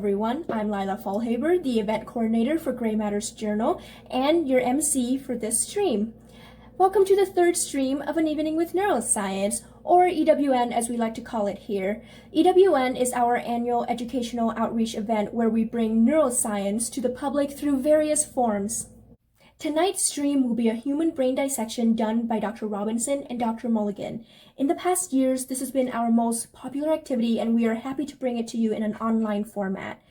everyone. I'm Lila Fallhaber, the event coordinator for Gray Matters Journal, and your MC for this stream. Welcome to the third stream of An Evening with Neuroscience, or EWN as we like to call it here. EWN is our annual educational outreach event where we bring neuroscience to the public through various forms. Tonight's stream will be a human brain dissection done by Dr. Robinson and Dr. Mulligan. In the past years, this has been our most popular activity, and we are happy to bring it to you in an online format.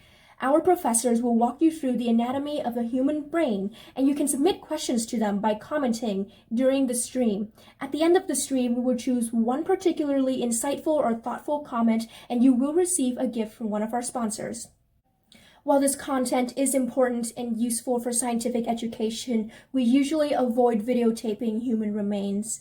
Our professors will walk you through the anatomy of the human brain, and you can submit questions to them by commenting during the stream. At the end of the stream, we will choose one particularly insightful or thoughtful comment, and you will receive a gift from one of our sponsors. While this content is important and useful for scientific education, we usually avoid videotaping human remains.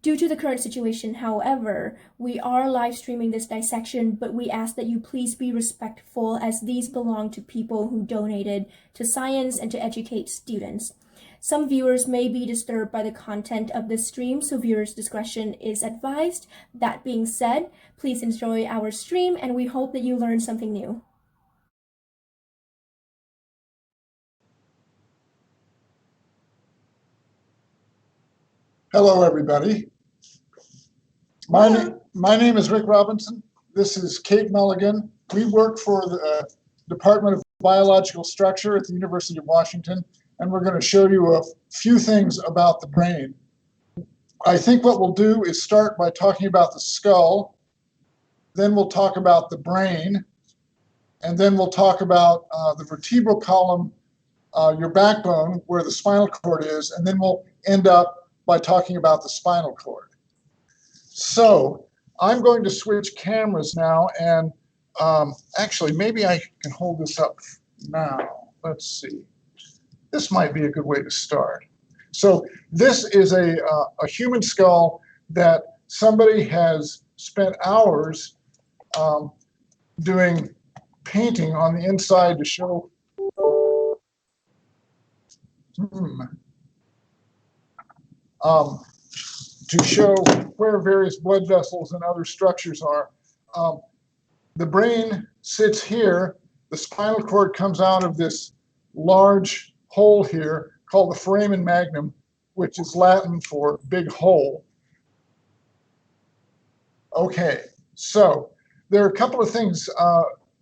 Due to the current situation, however, we are live streaming this dissection, but we ask that you please be respectful as these belong to people who donated to science and to educate students. Some viewers may be disturbed by the content of this stream, so viewers' discretion is advised. That being said, please enjoy our stream, and we hope that you learn something new. Hello, everybody. My name is Rick Robinson. This is Kate Mulligan. We work for the Department of Biological Structure at the University of Washington, and we're going to show you a few things about the brain. I think what we'll do is start by talking about the skull, then we'll talk about the brain, and then we'll talk about the vertebral column, your backbone, where the spinal cord is, and then we'll end up by talking about the spinal cord. So I'm going to switch cameras now, and actually maybe I can hold this up now. Let's see. This might be a good way to start. So this is a human skull that somebody has spent hours doing painting on the inside to show where various blood vessels and other structures are. The brain sits here. The spinal cord comes out of this large hole here called the foramen magnum, which is Latin for big hole. Okay, so there are a couple of things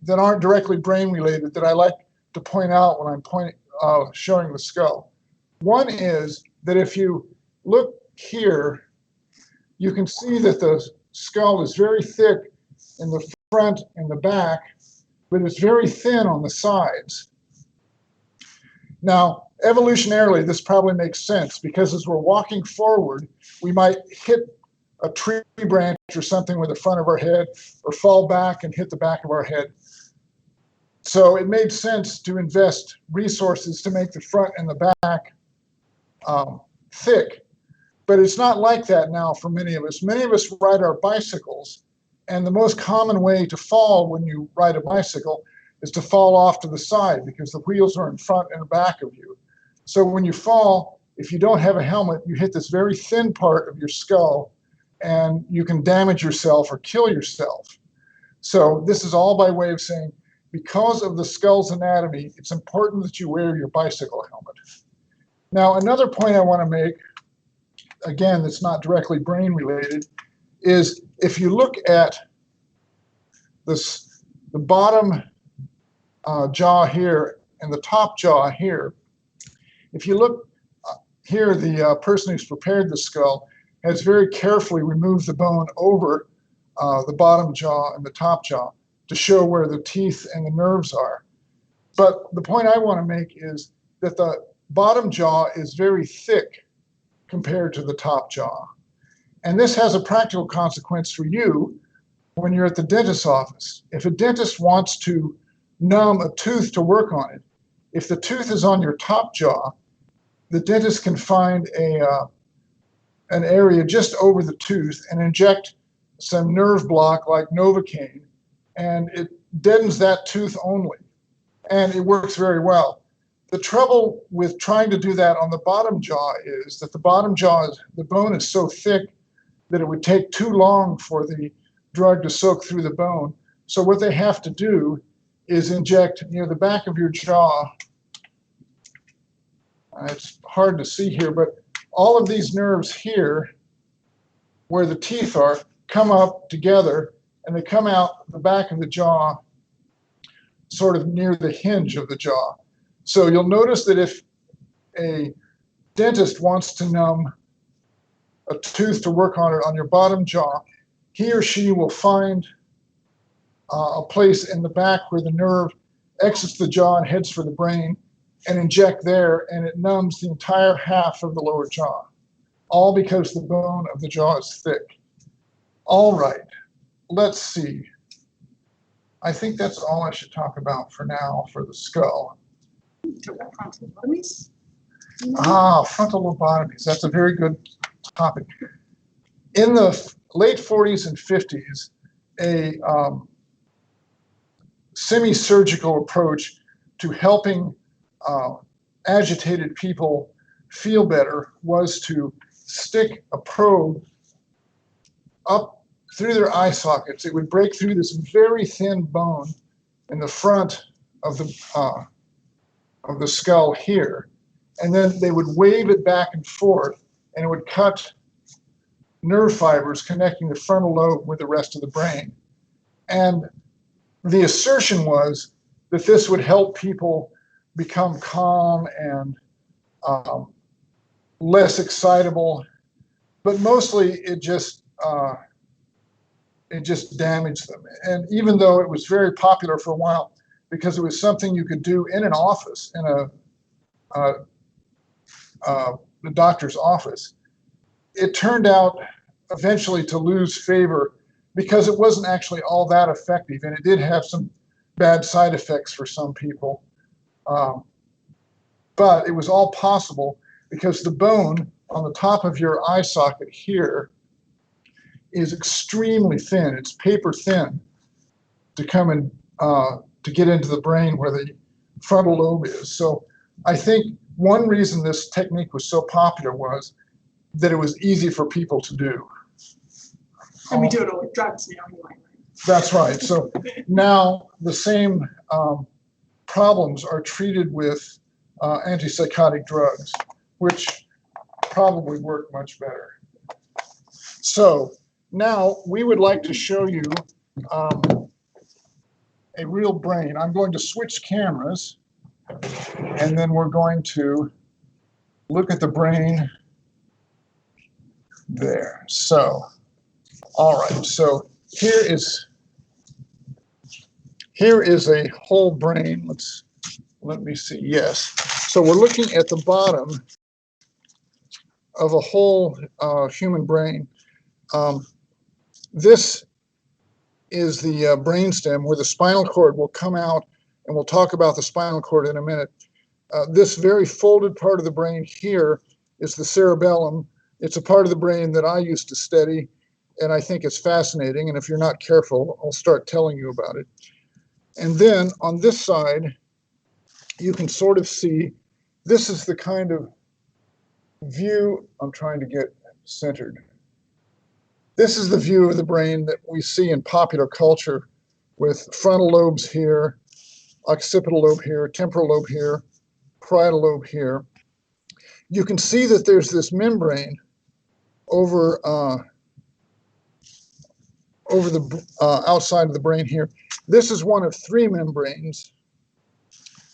that aren't directly brain related that I like to point out when I'm showing the skull. One is that if you look here, you can see that the skull is very thick in the front and the back, but it's very thin on the sides. Now, evolutionarily, this probably makes sense because as we're walking forward, we might hit a tree branch or something with the front of our head or fall back and hit the back of our head. So it made sense to invest resources to make the front and the back thick. But it's not like that now for many of us. Many of us ride our bicycles, and the most common way to fall when you ride a bicycle is to fall off to the side because the wheels are in front and back of you. So when you fall, if you don't have a helmet, you hit this very thin part of your skull, and you can damage yourself or kill yourself. So this is all by way of saying, because of the skull's anatomy, it's important that you wear your bicycle helmet. Now, another point I want to make, again, that's not directly brain related, is if you look at this, the bottom jaw here and the top jaw here, if you look here, the person who's prepared the skull has very carefully removed the bone over the bottom jaw and the top jaw to show where the teeth and the nerves are. But the point I want to make is that the bottom jaw is very thick compared to the top jaw. And this has a practical consequence for you when you're at the dentist's office. If a dentist wants to numb a tooth to work on it, if the tooth is on your top jaw, the dentist can find an area just over the tooth and inject some nerve block like Novocaine, and it deadens that tooth only. And it works very well. The trouble with trying to do that on the bottom jaw is that the bottom jaw, the bone is so thick that it would take too long for the drug to soak through the bone. So what they have to do is inject near the back of your jaw. It's hard to see here, but all of these nerves here, where the teeth are, come up together, and they come out the back of the jaw, sort of near the hinge of the jaw. So you'll notice that if a dentist wants to numb a tooth to work on it on your bottom jaw, he or she will find a place in the back where the nerve exits the jaw and heads for the brain, and inject there, and it numbs the entire half of the lower jaw, all because the bone of the jaw is thick. All right, let's see. I think that's all I should talk about for now for the skull. Frontal lobotomies? Frontal lobotomies. That's a very good topic. In the late 40s and 50s, a semi-surgical approach to helping agitated people feel better was to stick a probe up through their eye sockets. It would break through this very thin bone in the front of the skull here, and then they would wave it back and forth, and it would cut nerve fibers connecting the frontal lobe with the rest of the brain. And the assertion was that this would help people become calm and less excitable, but mostly it just damaged them. And even though it was very popular for a while, because it was something you could do in an office, in the doctor's office, it turned out eventually to lose favor because it wasn't actually all that effective, and it did have some bad side effects for some people. But it was all possible because the bone on the top of your eye socket here is extremely thin. It's paper thin to come in to get into the brain where the frontal lobe is. So I think one reason this technique was so popular was that it was easy for people to do. And we do it all with drugs now anyway. That's right. So now the same problems are treated with antipsychotic drugs, which probably work much better. So now we would like to show you a real brain. I'm going to switch cameras, and then we're going to look at the brain there. So, all right. So here is a whole brain. Let me see. Yes. So we're looking at the bottom of a whole human brain. This is the brainstem where the spinal cord will come out, and we'll talk about the spinal cord in a minute. This very folded part of the brain here is the cerebellum. It's a part of the brain that I used to study, and I think it's fascinating, and if you're not careful, I'll start telling you about it. And then on this side, you can sort of see, this is the kind of view I'm trying to get centered. This is the view of the brain that we see in popular culture with frontal lobes here, occipital lobe here, temporal lobe here, parietal lobe here. You can see that there's this membrane over the outside of the brain here. This is one of three membranes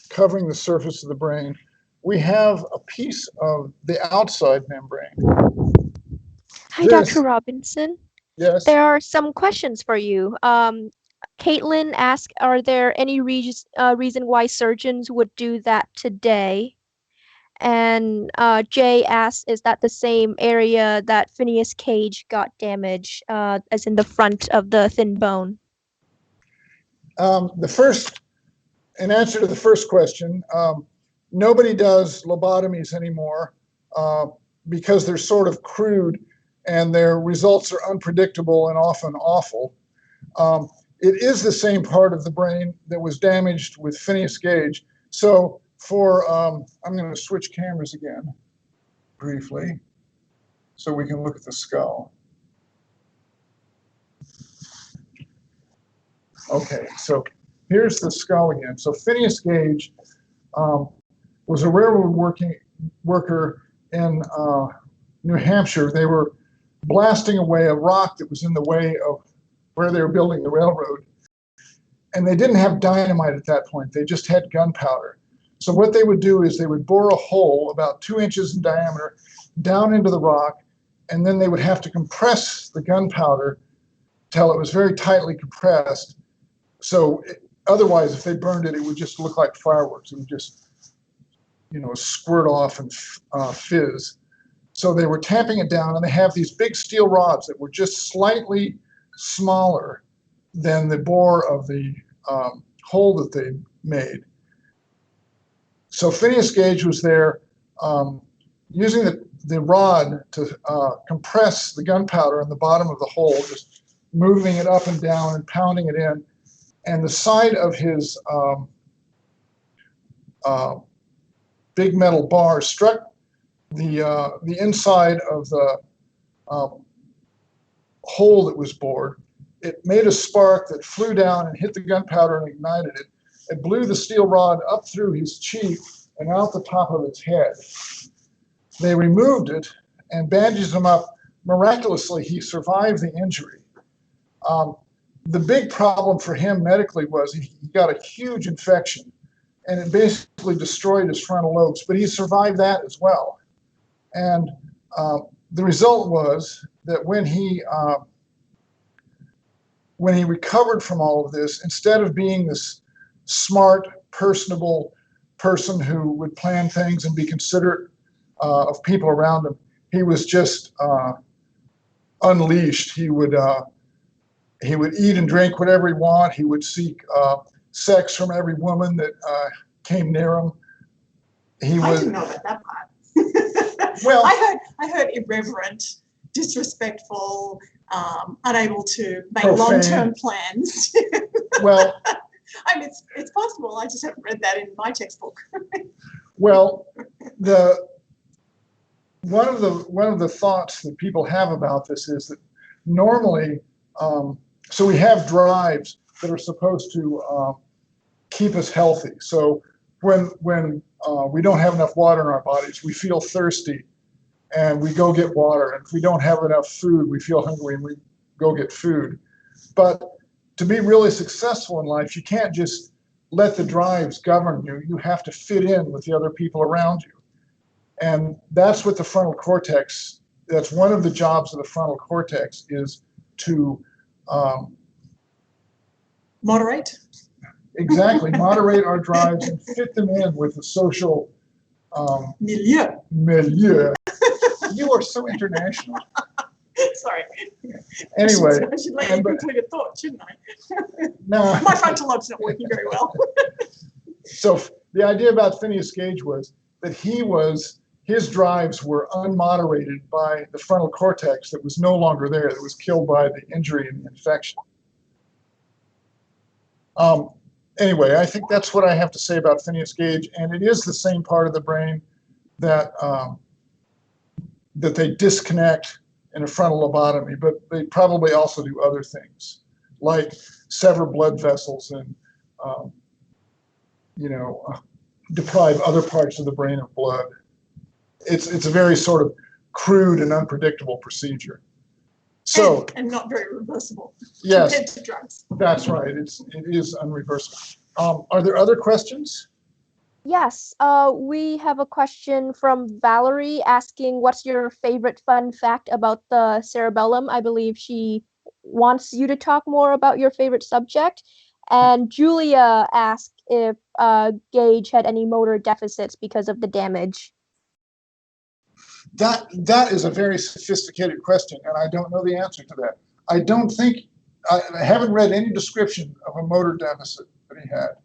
covering the surface of the brain. We have a piece of the outside membrane. Hi, Dr. Robinson. Yes. There are some questions for you. Caitlin asked, are there any reason why surgeons would do that today? And Jay asked, is that the same area that Phineas Gage got damaged, as in the front of the thin bone? In answer to the first question, nobody does lobotomies anymore because they're sort of crude and their results are unpredictable and often awful. It is the same part of the brain that was damaged with Phineas Gage. So I'm going to switch cameras again briefly so we can look at the skull. Okay, so here's the skull again. So Phineas Gage was a railroad worker in New Hampshire. They were blasting away a rock that was in the way of where they were building the railroad. And they didn't have dynamite at that point. They just had gunpowder. So what they would do is they would bore a hole about 2 inches in diameter down into the rock, and then they would have to compress the gunpowder till it was very tightly compressed. So otherwise, if they burned it, it would just look like fireworks. It would just, squirt off and fizz. So they were tamping it down, and they have these big steel rods that were just slightly smaller than the bore of the hole that they made. So Phineas Gage was there using the rod to compress the gunpowder in the bottom of the hole, just moving it up and down and pounding it in. And the side of his big metal bar struck the inside of the hole that was bored. It made a spark that flew down and hit the gunpowder and ignited it. It blew the steel rod up through his cheek and out the top of his head. They removed it and bandaged him up. Miraculously, he survived the injury. The big problem for him medically was he got a huge infection, and it basically destroyed his frontal lobes, but he survived that as well. And the result was that when he recovered from all of this, instead of being this smart, personable person who would plan things and be considerate of people around him, he was just unleashed. He would eat and drink whatever he wanted. He would seek sex from every woman that came near him. I didn't know about that part. Well, I heard irreverent, disrespectful, unable to make profane. long-term plans. Well, I mean, it's possible. I just haven't read that in my textbook. well, one of the thoughts that people have about this is that normally, so we have drives that are supposed to keep us healthy. So when we don't have enough water in our bodies, we feel thirsty and we go get water. And if we don't have enough food, we feel hungry and we go get food. But to be really successful in life, you can't just let the drives govern you. You have to fit in with the other people around you. And that's what the frontal cortex, that's one of the jobs of the frontal cortex, is to Moderate. exactly moderate our drives and fit them in with the social milieu. You are so international. Sorry. Anyway, I should let you complete a thought, shouldn't I? no. My frontal lobe's not working very well. So the idea about Phineas Gage was that his drives were unmoderated by the frontal cortex that was no longer there, that was killed by the injury and the infection. Anyway, I think that's what I have to say about Phineas Gage, and it is the same part of the brain that that they disconnect in a frontal lobotomy, but they probably also do other things, like sever blood vessels and deprive other parts of the brain of blood. It's a very sort of crude and unpredictable procedure. So and not very reversible. Yes, compared to drugs. That's right. It is unreversible. Are there other questions? Yes, we have a question from Valerie asking, what's your favorite fun fact about the cerebellum? I believe she wants you to talk more about your favorite subject. And Julia asked if Gage had any motor deficits because of the damage. That is a very sophisticated question, and I don't know the answer to that. I haven't read any description of a motor deficit that he had.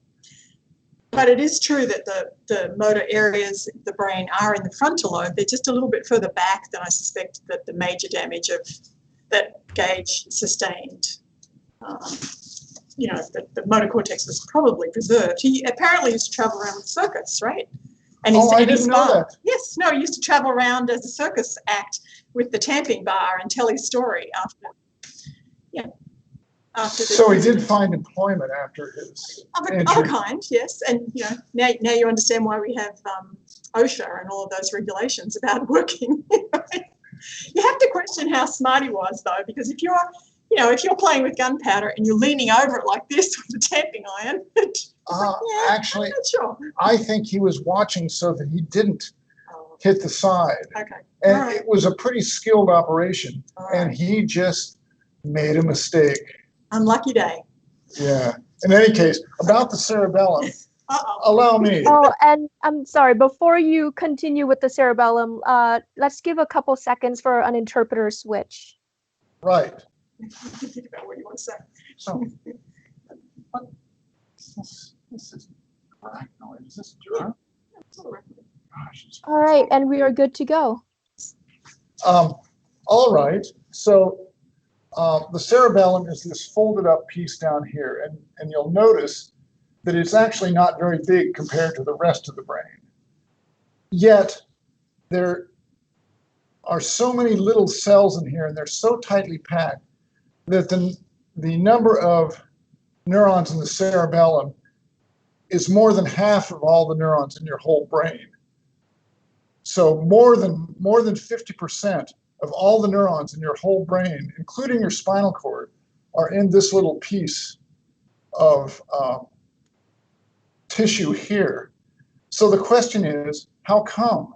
But it is true that the motor areas of the brain are in the frontal lobe. They're just a little bit further back than I suspect that the major damage that Gage sustained. The motor cortex was probably preserved. He apparently used to travel around with circus, right? And I didn't know that. Yes, no, he used to travel around as a circus act with the tamping bar and tell his story after. Yeah. after the So he did incident. find employment after his Of injury. a kind, yes. And now you understand why we have OSHA and all of those regulations about working. You have to question how smart he was, though, because if you're playing with gunpowder and you're leaning over it like this with a tamping iron, Actually, I'm not sure. I think he was watching so that he didn't hit the side. Okay. And All right. it was a pretty skilled operation, All and right. he just made a mistake. Unlucky day. Yeah. In any case, about the cerebellum, Uh-oh. allow me. Oh, and I'm sorry, before you continue with the cerebellum, let's give a couple seconds for an interpreter switch. Right. Think about what you want to say. So, what this is arachnoid. Is this germ? It's all right. Gosh, it's All right, and we are good to go. all right. So the cerebellum is this folded up piece down here, and you'll notice that it's actually not very big compared to the rest of the brain. Yet there are so many little cells in here, and they're so tightly packed that the number of neurons in the cerebellum is more than half of all the neurons in your whole brain. So more than 50% of all the neurons in your whole brain, including your spinal cord, are in this little piece of tissue here. So the question is, how come?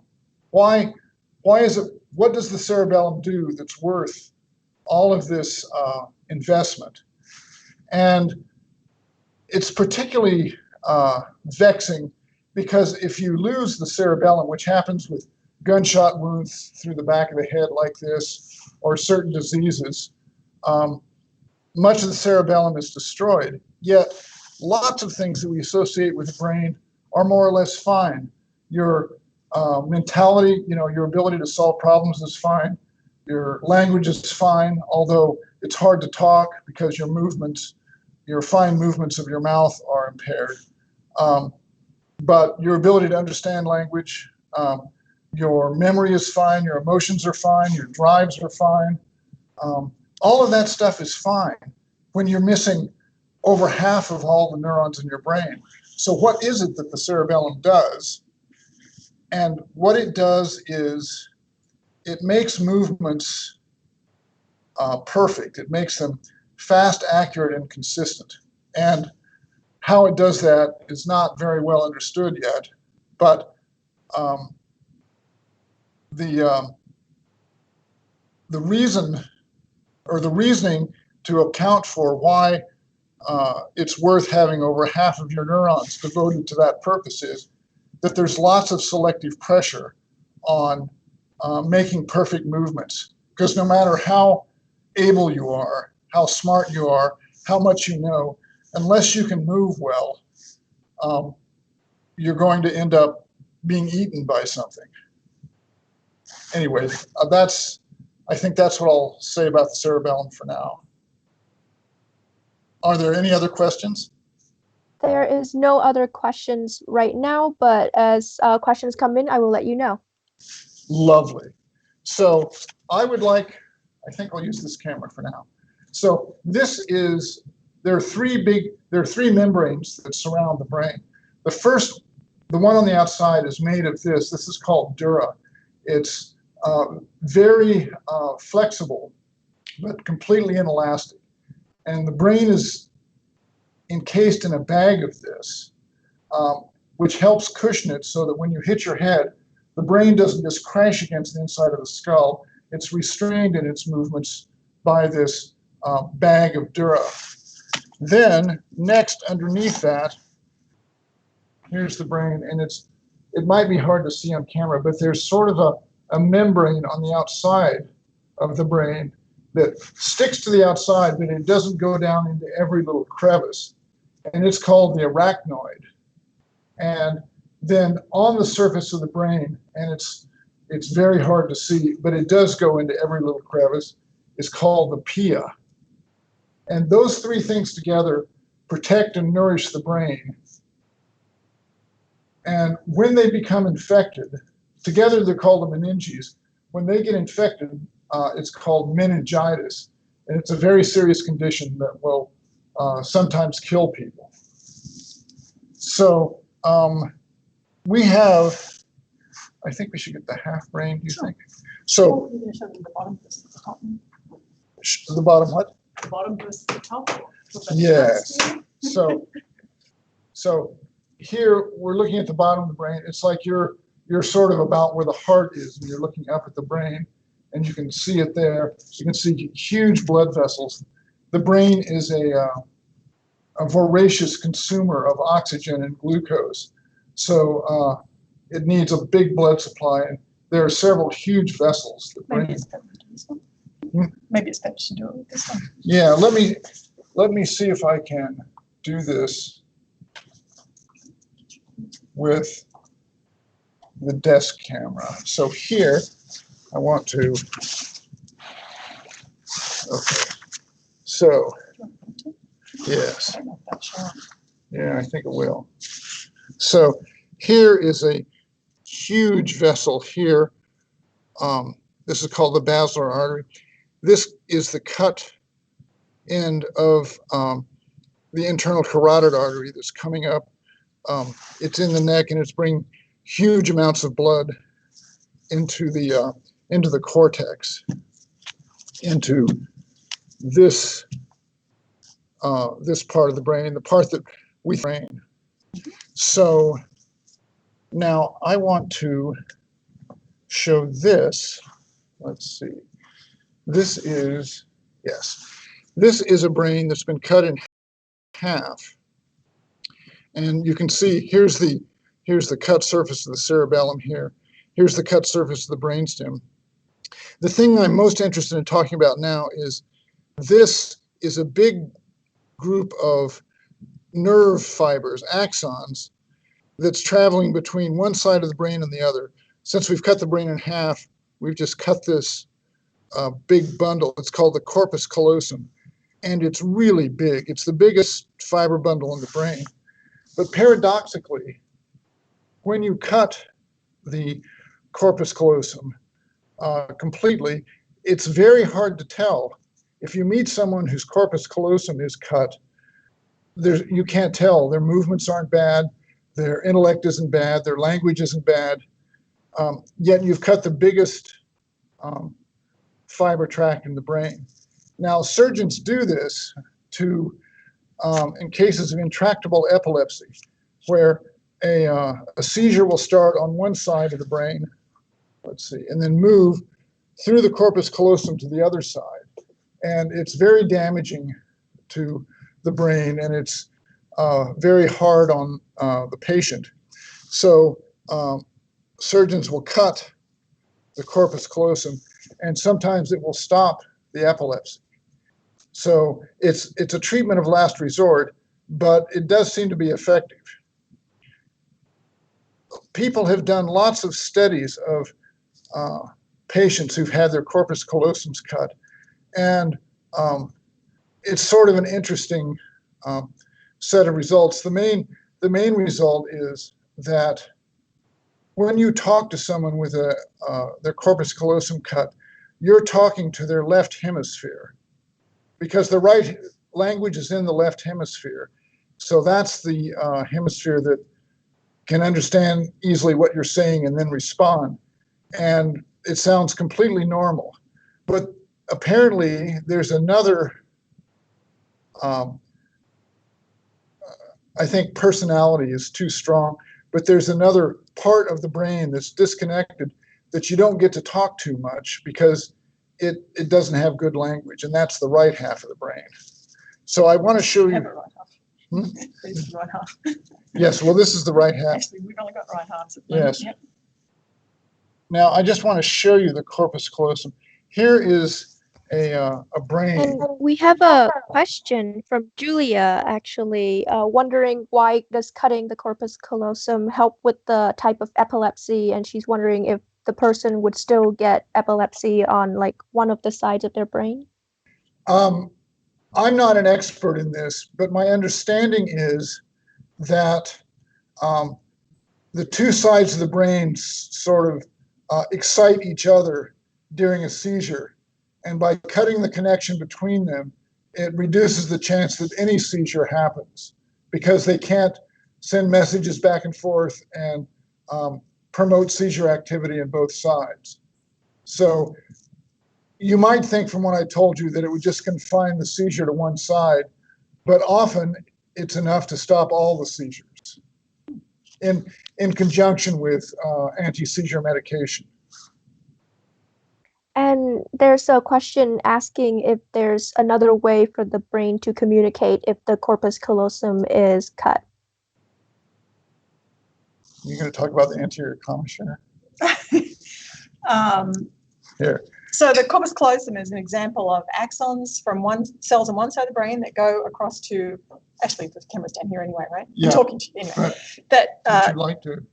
Why is it? What does the cerebellum do that's worth all of this investment? And it's particularly vexing because if you lose the cerebellum, which happens with gunshot wounds through the back of the head like this, or certain diseases, much of the cerebellum is destroyed. Yet lots of things that we associate with the brain are more or less fine. Your mentality, your ability to solve problems is fine. Your language is fine, although it's hard to talk because your movements, your fine movements of your mouth are impaired. But your ability to understand language, your memory is fine, your emotions are fine, your drives are fine. All of that stuff is fine when you're missing over half of all the neurons in your brain. So what is it that the cerebellum does? And what it does is it makes movements perfect. It makes them fast, accurate, and consistent. And how it does that is not very well understood yet, but the reason or the reasoning to account for why it's worth having over half of your neurons devoted to that purpose is that there's lots of selective pressure on making perfect movements. Because no matter how able you are, how smart you are, how much you know, unless you can move well, you're going to end up being eaten by something. Anyway, I think that's what I'll say about the cerebellum for now. Are there any other questions? There is no other questions right now, but as questions come in, I will let you know. Lovely. So I think I'll use this camera for now. So there are three membranes that surround the brain. The one on the outside is made of this. This is called dura. It's very flexible, but completely inelastic. And the brain is encased in a bag of this, which helps cushion it so that when you hit your head, the brain doesn't just crash against the inside of the skull. It's restrained in its movements by this bag of dura. Then next, underneath that, here's the brain, and it might be hard to see on camera, but there's sort of a membrane on the outside of the brain that sticks to the outside, but it doesn't go down into every little crevice. And it's called the arachnoid. And then on the surface of the brain, and it's very hard to see, but it does go into every little crevice, is called the pia. And those three things together protect and nourish the brain. And when they become infected, together they're called the meninges. When they get infected, it's called meningitis. And it's a very serious condition that will sometimes kill people. So we have, I think we should get the half brain, do you think? So You're going to show them the bottom versus the top. the bottom what? The bottom versus the top. Yes. So here we're looking at the bottom of the brain. It's like you're sort of about where the heart is, and you're looking up at the brain, and you can see it there. You can see huge blood vessels. The brain is a voracious consumer of oxygen and glucose, so it needs a big blood supply. And there are several huge vessels. The brain. Maybe it's better to do it with this one. Yeah, let me see if I can do this with the desk camera. So here, I want to, okay. So, yes. Yeah, I think it will. So here is a huge vessel here. This is called the basilar artery. This is the cut end of the internal carotid artery that's coming up. It's in the neck, and it's bringing huge amounts of blood into the cortex, into this this part of the brain, the part that we brain. So now I want to show this. Let's see. This is, yes, this is a brain that's been cut in half. And you can see here's the cut surface of the cerebellum here. Here's the cut surface of the brainstem. The thing I'm most interested in talking about now is this is a big group of nerve fibers, axons, that's traveling between one side of the brain and the other. Since we've cut the brain in half, we've just cut this big bundle. It's called the corpus callosum, and it's really big. It's the biggest fiber bundle in the brain. But paradoxically, when you cut the corpus callosum completely, it's very hard to tell. If you meet someone whose corpus callosum is cut, you can't tell. Their movements aren't bad, their intellect isn't bad, their language isn't bad, yet you've cut the biggest fiber tract in the brain. Now, surgeons do this to in cases of intractable epilepsy, where a seizure will start on one side of the brain, let's see, and then move through the corpus callosum to the other side. And it's very damaging to the brain, and it's very hard on the patient. So surgeons will cut the corpus callosum, and sometimes it will stop the epilepsy. So it's a treatment of last resort, but it does seem to be effective. People have done lots of studies of patients who've had their corpus callosums cut, and it's sort of an interesting set of results. The main result is that when you talk to someone with their corpus callosum cut, you're talking to their left hemisphere, because the right language is in the left hemisphere. So that's the hemisphere that can understand easily what you're saying and then respond. And it sounds completely normal. But apparently there's another, I think personality is too strong, but there's another part of the brain that's disconnected that you don't get to talk too much because it doesn't have good language, and that's the right half of the brain. So I want to show you. Right half. This is the right half. Yes, well, this is the right half. Actually, we've only got right halves. Yes. Yep. Now, I just want to show you the corpus callosum. Here is a brain. And we have a question from Julia, actually, wondering why does cutting the corpus callosum help with the type of epilepsy? And she's wondering if the person would still get epilepsy on like one of the sides of their brain. I'm not an expert in this, but my understanding is that the two sides of the brain sort of excite each other during a seizure. And by cutting the connection between them, it reduces the chance that any seizure happens because they can't send messages back and forth and promote seizure activity in both sides. So you might think from what I told you that it would just confine the seizure to one side, but often it's enough to stop all the seizures in conjunction with anti-seizure medication. And there's a question asking if there's another way for the brain to communicate if the corpus callosum is cut. You're going to talk about the anterior commissure? Here. So the corpus callosum is an example of axons from cells on one side of the brain that go across to, actually the camera's down here anyway, right? Yeah. I'm talking to you anyway. Right. That Would you like to?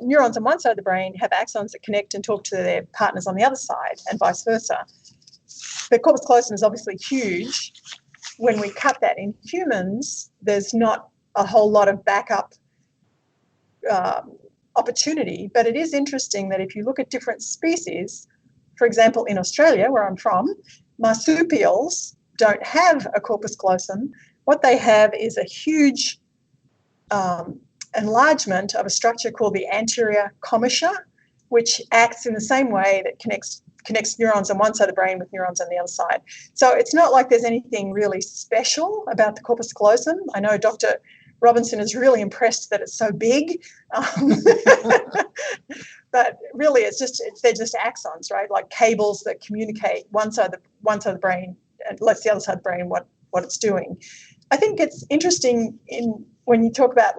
neurons on one side of the brain have axons that connect and talk to their partners on the other side, and vice versa. The corpus callosum is obviously huge. When we cut that in humans, there's not a whole lot of backup opportunity, but it is interesting that if you look at different species, for example, in Australia, where I'm from, marsupials don't have a corpus callosum. What they have is a huge enlargement of a structure called the anterior commissure, which acts in the same way that connects neurons on one side of the brain with neurons on the other side. So it's not like there's anything really special about the corpus callosum. I know Dr. Robinson is really impressed that it's so big. But really, they're just axons, right? Like cables that communicate one side of the brain and lets the other side of the brain what it's doing. I think it's interesting when you talk about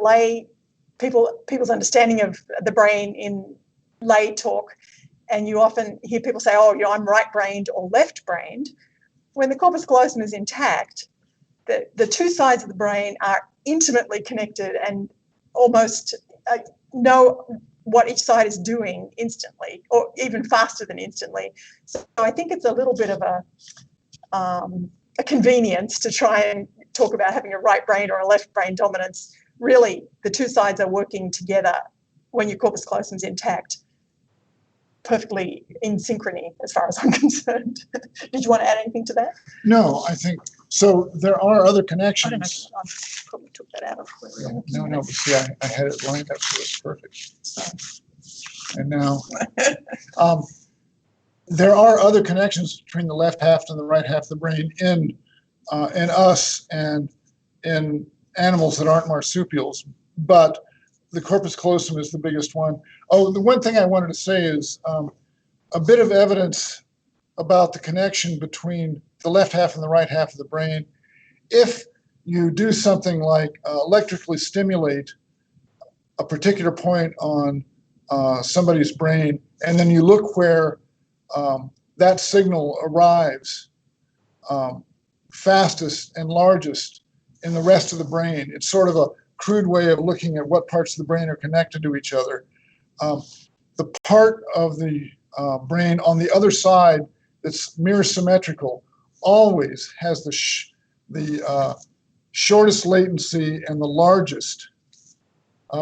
people's understanding of the brain in lay talk, and you often hear people say, "Oh, I'm right-brained or left-brained." When the corpus callosum is intact, the two sides of the brain are intimately connected and almost know what each side is doing instantly, or even faster than instantly. So I think it's a little bit of a convenience to try and talk about having a right brain or a left brain dominance. Really, the two sides are working together when your corpus callosum is intact, perfectly in synchrony as far as I'm concerned. Did you want to add anything to that? No, I think so. There are other I connections. don't know. I probably took that out of No, but see, I had it lined up, so it's perfect. And now, there are other connections between the left half and the right half of the brain in us and in animals that aren't marsupials, but the corpus callosum is the biggest one. Oh, the one thing I wanted to say is a bit of evidence about the connection between the left half and the right half of the brain. If you do something like electrically stimulate a particular point on somebody's brain, and then you look where that signal arrives fastest and largest in the rest of the brain. It's sort of a crude way of looking at what parts of the brain are connected to each other. The part of the brain on the other side that's mirror symmetrical always has the shortest latency and the largest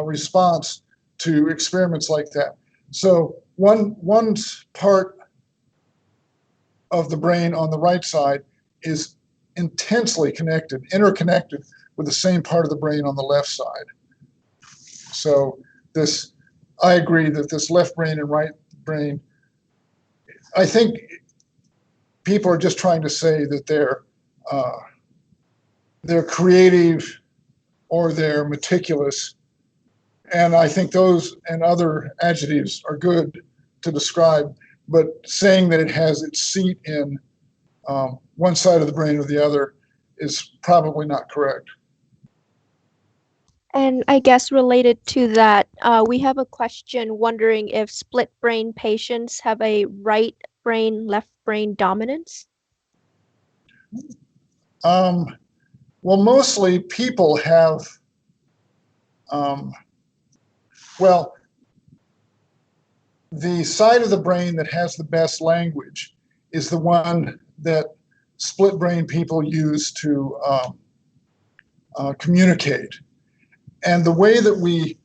response to experiments like that. So one part of the brain on the right side is intensely connected, interconnected with the same part of the brain on the left side. So I agree that this left brain and right brain, I think people are just trying to say that they're creative or they're meticulous. And I think those and other adjectives are good to describe, but saying that it has its seat in one side of the brain or the other is probably not correct. And I guess related to that, we have a question wondering if split brain patients have a right brain, left brain dominance. Well, mostly people have, the side of the brain that has the best language is the one that split brain people use to communicate. And the way that we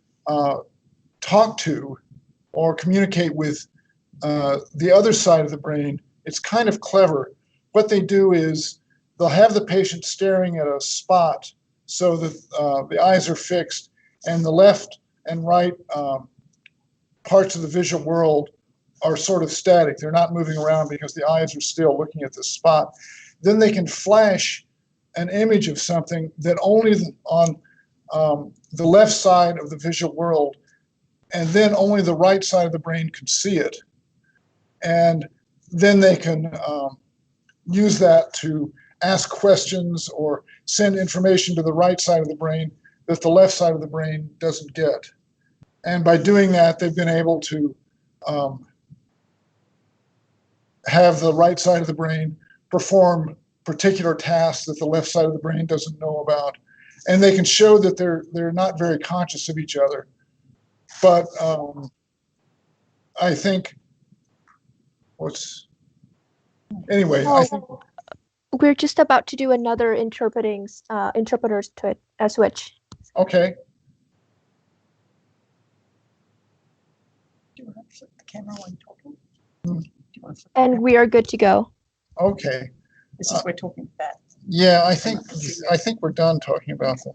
talk to or communicate with the other side of the brain, it's kind of clever. What they do is they'll have the patient staring at a spot so that the eyes are fixed, and the left and right parts of the visual world are sort of static. They're not moving around because the eyes are still looking at the spot. Then they can flash an image of something that only on the left side of the visual world, and then only the right side of the brain can see it. And then they can use that to ask questions or send information to the right side of the brain that the left side of the brain doesn't get. And by doing that, they've been able to have the right side of the brain perform particular tasks that the left side of the brain doesn't know about. And they can show that they're not very conscious of each other. But I think anyway, I think We're just about to do another interpreters to switch. okay. Do you want to flip the camera when talking? Hmm. Do you want to flip And we are good to go. Okay. This is we're talking about. Yeah, I think we're done talking about the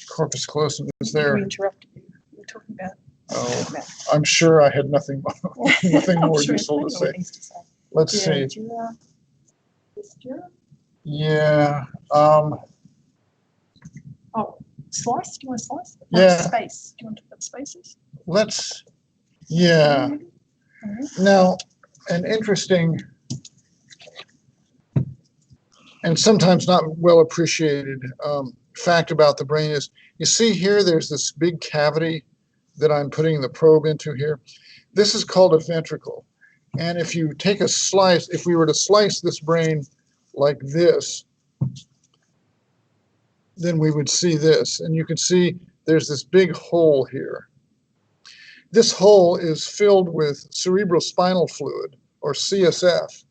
corpus callosum. Is there? We interrupted you. We were talking about. Oh, I'm sure I had nothing more Sure, useful to plenty more say. things to say. Let's Yeah, see. Jura. Is Jura? Yeah. Oh, slice? Do you want to slice? Or Yeah. Space. Do you want to put spaces? Yeah. Mhm. Now, an interesting and sometimes not well appreciated fact about the brain is, you see here, there's this big cavity that I'm putting the probe into here. This is called a ventricle. And if you take a slice, if we were to slice this brain like this, then we would see this. And you can see there's this big hole here. This hole is filled with cerebrospinal fluid, or CSF.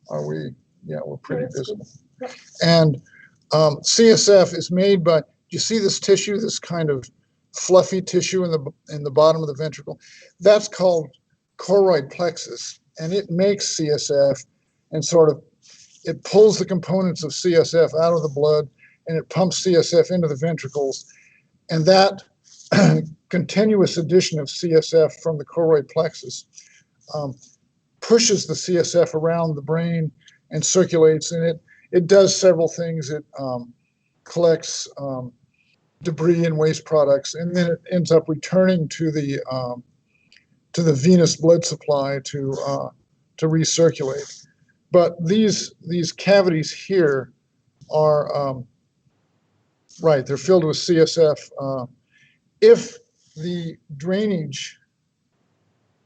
Are we? Yeah, we're pretty visible. And CSF is made by, you see this tissue, this kind of fluffy tissue in the bottom of the ventricle? That's called choroid plexus, and it makes CSF and it pulls the components of CSF out of the blood, and it pumps CSF into the ventricles. And that continuous addition of CSF from the choroid plexus pushes the CSF around the brain and circulates in it. It does several things. It collects debris and waste products, and then it ends up returning to the venous blood supply to recirculate. But these cavities here are right. They're filled with CSF. If the drainage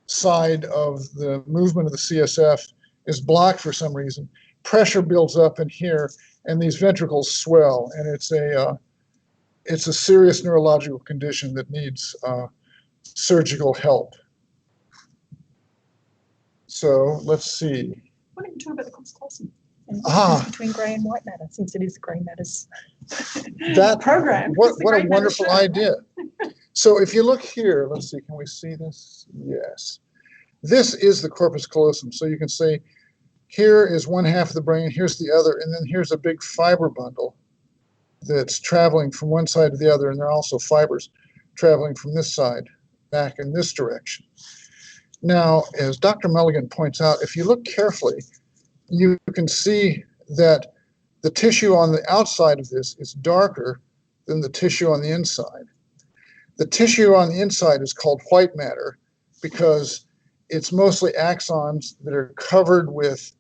side of the movement of the CSF is blocked for some reason, pressure builds up in here, and these ventricles swell, and it's a serious neurological condition that needs surgical help. So let's see. What are you talking about the corpus callosum? And Ah. the difference between grey and white matter, since it is the grey matter's That program. What It's the a grey matter wonderful show. idea. So if you look here, let's see, can we see this? Yes. This is the corpus callosum. So you can see here is one half of the brain, here's the other, and then here's a big fiber bundle that's traveling from one side to the other, and there are also fibers traveling from this side back in this direction. Now, as Dr. Mulligan points out, if you look carefully, you can see that the tissue on the outside of this is darker than the tissue on the inside. The tissue on the inside is called white matter because it's mostly axons that are covered with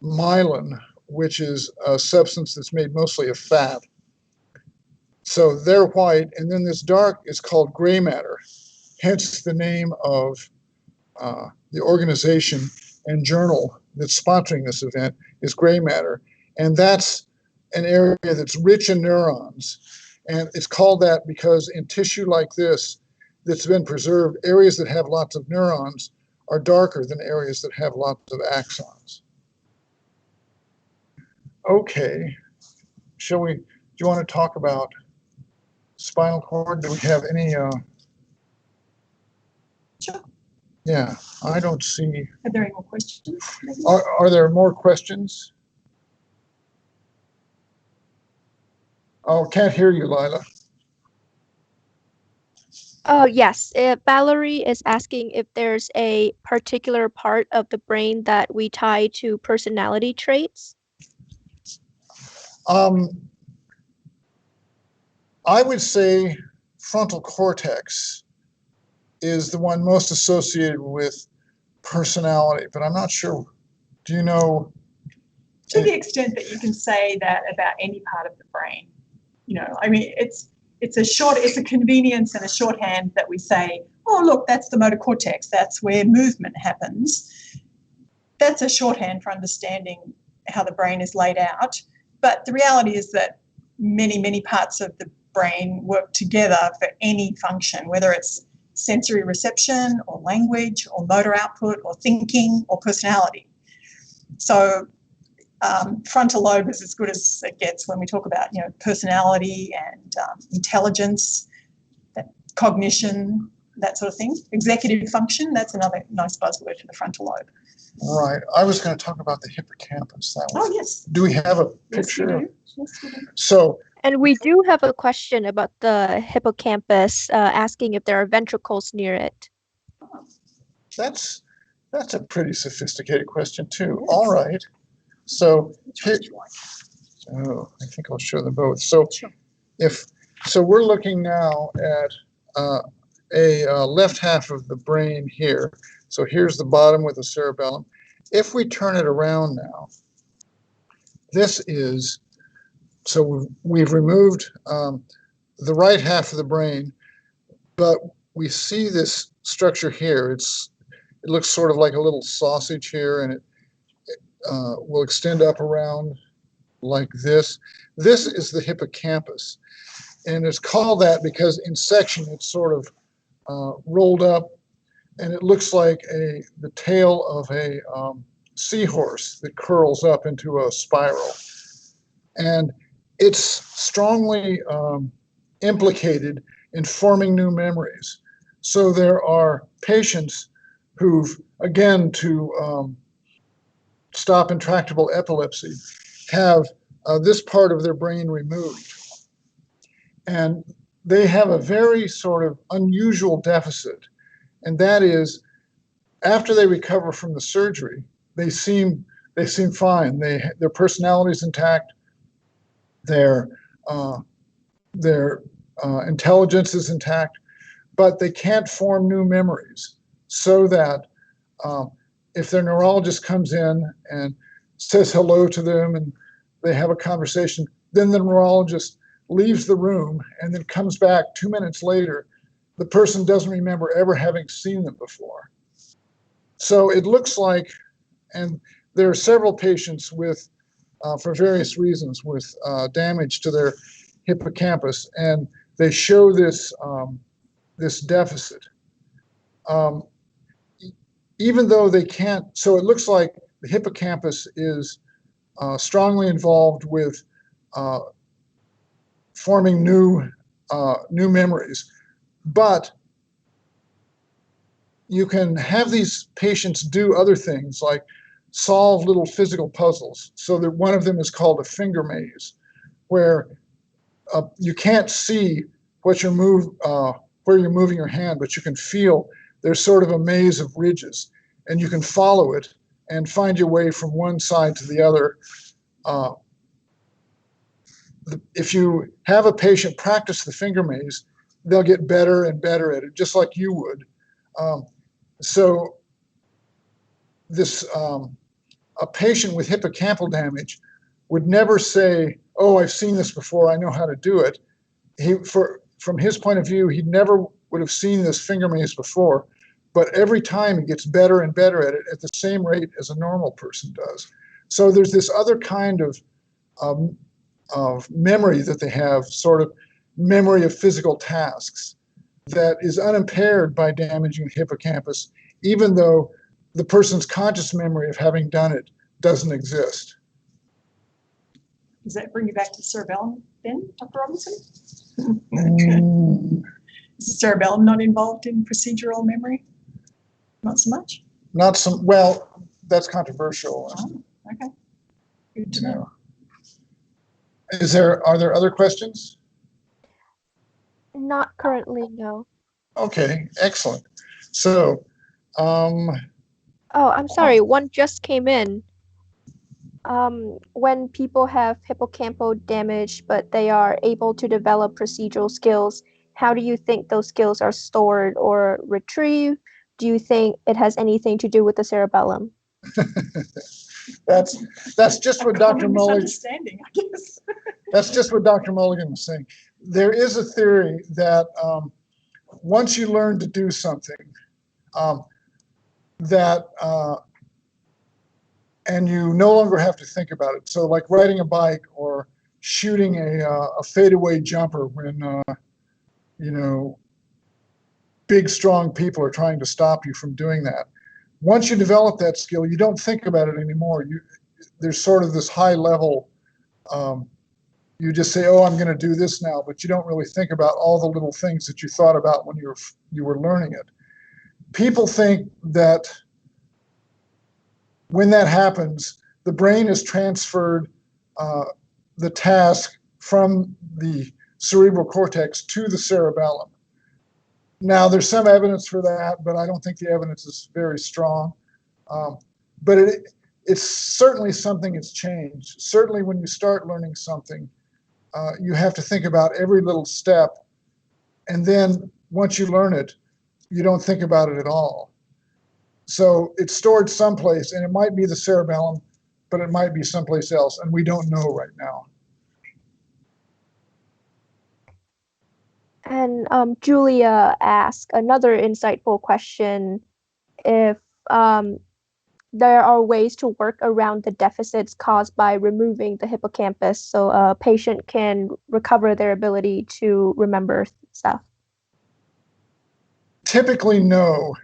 myelin, which is a substance that's made mostly of fat. So they're white, and then this dark is called gray matter, hence the name of the organization and journal that's sponsoring this event is Gray Matter. And that's an area that's rich in neurons. And it's called that because in tissue like this that's been preserved, areas that have lots of neurons are darker than areas that have lots of axons. Okay, do you want to talk about spinal cord? Do we have any? Sure. Yeah, I don't see. Are there any more questions? Maybe? Are there more questions? Oh, can't hear you, Lila. Oh, yes. Valerie is asking if there's a particular part of the brain that we tie to personality traits. I would say frontal cortex is the one most associated with personality, but I'm not sure. Do you know? To the extent that you can say that about any part of the brain. You know, I mean, it's a convenience and a shorthand that we say, oh, look, that's the motor cortex. That's where movement happens. That's a shorthand for understanding how the brain is laid out. But the reality is that many, many parts of the brain work together for any function, whether it's sensory reception or language or motor output or thinking or personality. So frontal lobe is as good as it gets when we talk about, you know, personality and intelligence, cognition, that sort of thing. Executive function, that's another nice buzzword for the frontal lobe. Right. I was going to talk about the hippocampus. Oh, yes. Do we have a Yes, we picture? do. Yes, we do. So, And we do have a question about the hippocampus, asking if there are ventricles near it. that's a pretty sophisticated question too. Yes. All right. So Which one do you like? oh, I think I'll show them both. So Sure. we're looking now at a left half of the brain here. So here's the bottom with the cerebellum. If we turn it around now, this is, so we've removed the right half of the brain, but we see this structure here. It looks sort of like a little sausage here, and it will extend up around like this. This is the hippocampus, and it's called that because in section it's sort of rolled up, and it looks like the tail of a seahorse that curls up into a spiral. And it's strongly implicated in forming new memories. So there are patients who've, again, to stop intractable epilepsy, have this part of their brain removed. And they have a very sort of unusual deficit. And that is, after they recover from the surgery, they seem fine. Their personality is intact. Their intelligence is intact, but they can't form new memories. So that if their neurologist comes in and says hello to them and they have a conversation, then the neurologist leaves the room and then comes back 2 minutes later, the person doesn't remember ever having seen them before. So it looks like, and there are several patients with, for various reasons, with damage to their hippocampus, and they show this this deficit. Even though they can't, so it looks like the hippocampus is strongly involved with forming new memories, but you can have these patients do other things like solve little physical puzzles. So that one of them is called a finger maze, where you can't see what where you're moving your hand, but you can feel there's sort of a maze of ridges, and you can follow it and find your way from one side to the other. If you have a patient practice the finger maze, they'll get better and better at it, just like you would. So this a patient with hippocampal damage would never say, "Oh, I've seen this before, I know how to do it." From his point of view, he never would have seen this finger maze before, but every time he gets better and better at it at the same rate as a normal person does. So there's this other kind of memory that they have, sort of memory of physical tasks, that is unimpaired by damaging the hippocampus, even though the person's conscious memory of having done it doesn't exist. Does that bring you back to the cerebellum then, Dr. Robinson? Is the cerebellum not involved in procedural memory? Not so much? Well, that's controversial. Oh, okay. Good to know. Are there other questions? Not currently, no. Okay, excellent. So, um, Oh, I'm sorry, one just came in. When people have hippocampal damage, but they are able to develop procedural skills, how do you think those skills are stored or retrieved? Do you think it has anything to do with the cerebellum? that's just what Dr. Mulligan. Misunderstanding, I guess. That's just what Dr. Mulligan was saying. There is a theory that once you learn to do something, and you no longer have to think about it. So, like riding a bike or shooting a fadeaway jumper when big, strong people are trying to stop you from doing that. Once you develop that skill, you don't think about it anymore. There's sort of this high level. You just say, "Oh, I'm going to do this now," but you don't really think about all the little things that you thought about when you were learning it. People think that when that happens, the brain is transferred the task from the cerebral cortex to the cerebellum. Now, there's some evidence for that, but I don't think the evidence is very strong. But it's certainly something that's changed. Certainly when you start learning something, you have to think about every little step. And then once you learn it, you don't think about it at all. So it's stored someplace, and it might be the cerebellum, but it might be someplace else, and we don't know right now. And Julia asked another insightful question: if there are ways to work around the deficits caused by removing the hippocampus so a patient can recover their ability to remember stuff. Typically, no.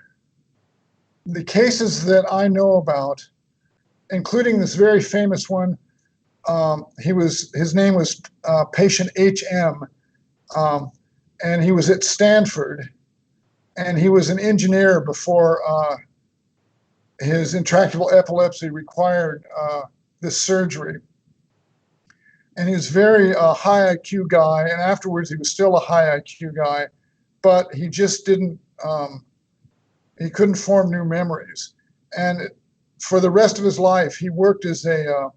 The cases that I know about, including this very famous one, his name was patient HM, and he was at Stanford, and he was an engineer before his intractable epilepsy required this surgery. And he was very high IQ guy, and afterwards he was still a high IQ guy, but he just didn't, he couldn't form new memories. And for the rest of his life, he worked as a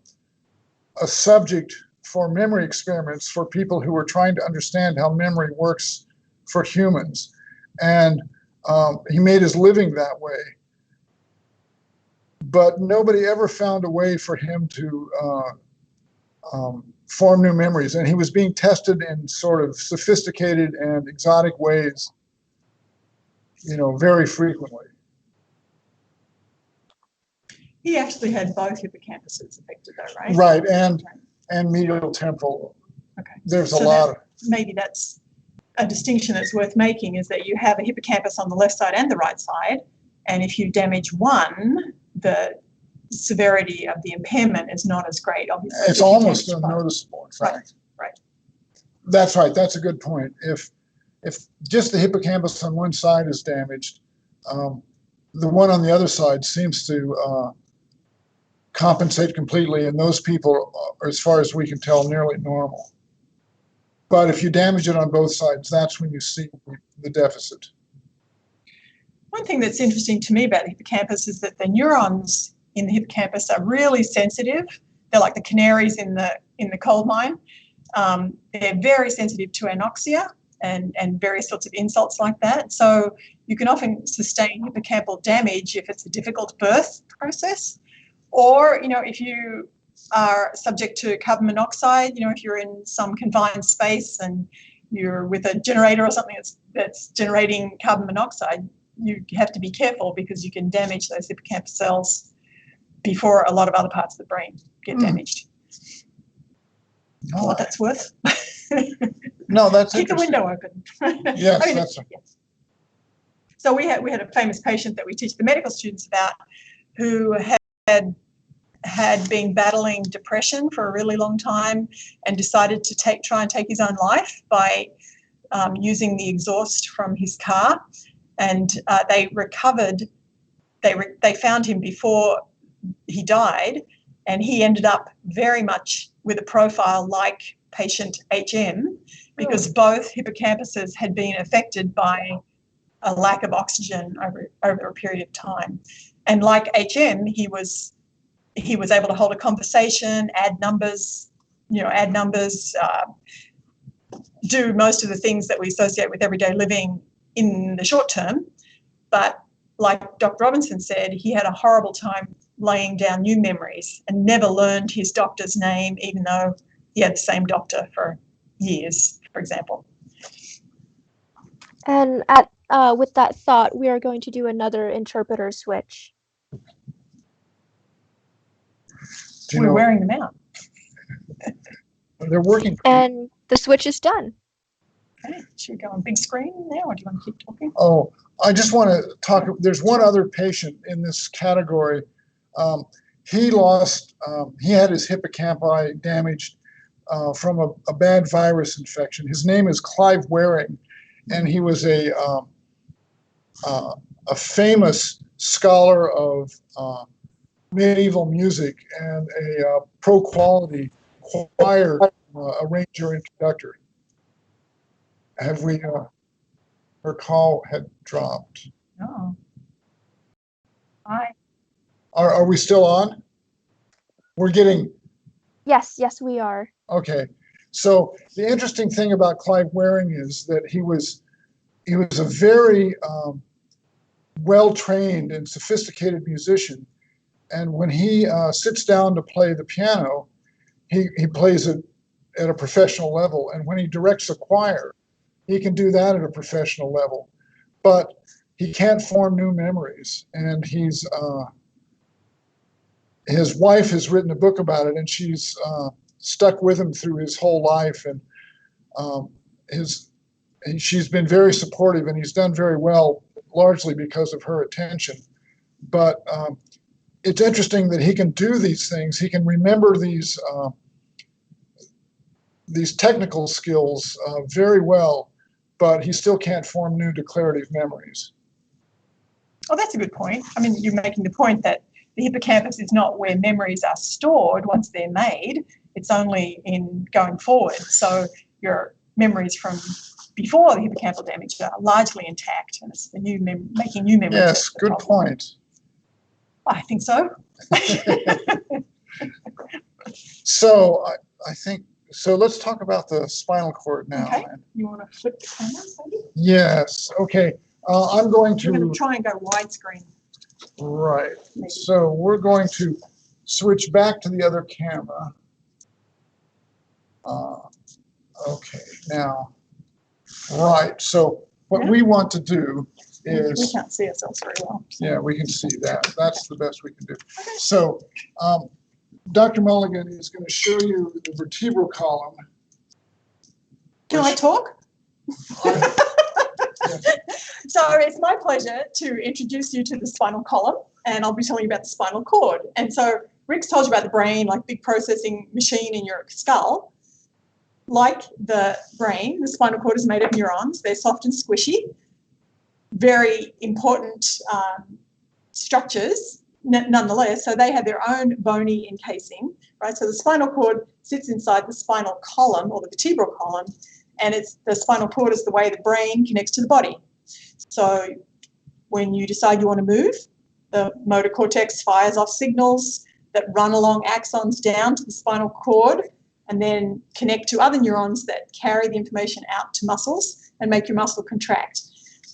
subject for memory experiments for people who were trying to understand how memory works for humans. And he made his living that way. But nobody ever found a way for him to form new memories. And he was being tested in sort of sophisticated and exotic ways, very frequently. He actually had both hippocampuses affected though, right? Right, and medial temporal. Okay. There's a lot of... Maybe that's a distinction that's worth making, is that you have a hippocampus on the left side and the right side, and if you damage one, the severity of the impairment is not as great, obviously. It's almost unnoticeable, in fact. Right. That's right. That's a good point. If just the hippocampus on one side is damaged, the one on the other side seems to compensate completely, and those people are, as far as we can tell, nearly normal. But if you damage it on both sides, that's when you see the deficit. One thing that's interesting to me about the hippocampus is that the neurons in the hippocampus are really sensitive. They're like the canaries in the coal mine. They're very sensitive to anoxia and various sorts of insults like that. So you can often sustain hippocampal damage if it's a difficult birth process, or if you are subject to carbon monoxide. If you're in some confined space and you're with a generator or something that's generating carbon monoxide, you have to be careful because you can damage those hippocampus cells before a lot of other parts of the brain get damaged. What that's worth. No, that's keep the window open. Yes, that's right. Yes. So we had a famous patient that we teach the medical students about, who had been battling depression for a really long time and decided to try and take his own life by using the exhaust from his car. And they recovered. They found him before he died, and he ended up very much with a profile like patient HM because both hippocampuses had been affected by a lack of oxygen over a period of time. And like HM, he was able to hold a conversation, add numbers, do most of the things that we associate with everyday living in the short term. But like Dr. Robinson said, he had a horrible time laying down new memories and never learned his doctor's name, even though he had the same doctor for years, for example. And with that thought, we are going to do another interpreter switch. We're wearing them out. They're working. And the switch is done. Okay, should we go on big screen now, or do you want to keep talking? Oh, I just want to talk. There's one other patient in this category. He had his hippocampi damaged from a bad virus infection. His name is Clive Waring, and he was a famous scholar of medieval music and a pro-quality choir arranger and conductor. Have we, her call had dropped. No. Hi. Are we still on? We're getting. Yes, we are. Okay. So the interesting thing about Clive Waring is that he was a very well-trained and sophisticated musician. And when he sits down to play the piano, he plays it at a professional level. And when he directs a choir, he can do that at a professional level. But he can't form new memories. And his wife has written a book about it, and she's stuck with him through his whole life. And she's been very supportive, and he's done very well, largely because of her attention. But it's interesting that he can do these things. He can remember these technical skills very well, but he still can't form new declarative memories. Oh, that's a good point. I mean, you're making the point that the hippocampus is not where memories are stored once they're made. It's only in going forward. So your memories from before the hippocampal damage are largely intact, and it's the making new memories. Yes, good point. I think so. So I think, so let's talk about the spinal cord now. Okay, you want to flip the camera, maybe? Yes, okay. I'm going You're going to to try and go widescreen. right. Maybe. So we're going to switch back to the other camera. Okay, now, right. So what we want to do is, we can't see ourselves very well. So. yeah, we can see that. That's the best we can do. Okay. So Dr. Mulligan is going to show you the vertebral column. Can I talk? Yeah. So it's my pleasure to introduce you to the spinal column, and I'll be telling you about the spinal cord. And so Rick's told you about the brain, like big processing machine in your skull. Like the brain, the spinal cord is made of neurons. They're soft and squishy, very important structures nonetheless. So they have their own bony encasing, right? So the spinal cord sits inside the spinal column, or the vertebral column, and the spinal cord is the way the brain connects to the body. So when you decide you want to move, the motor cortex fires off signals that run along axons down to the spinal cord and then connect to other neurons that carry the information out to muscles and make your muscle contract.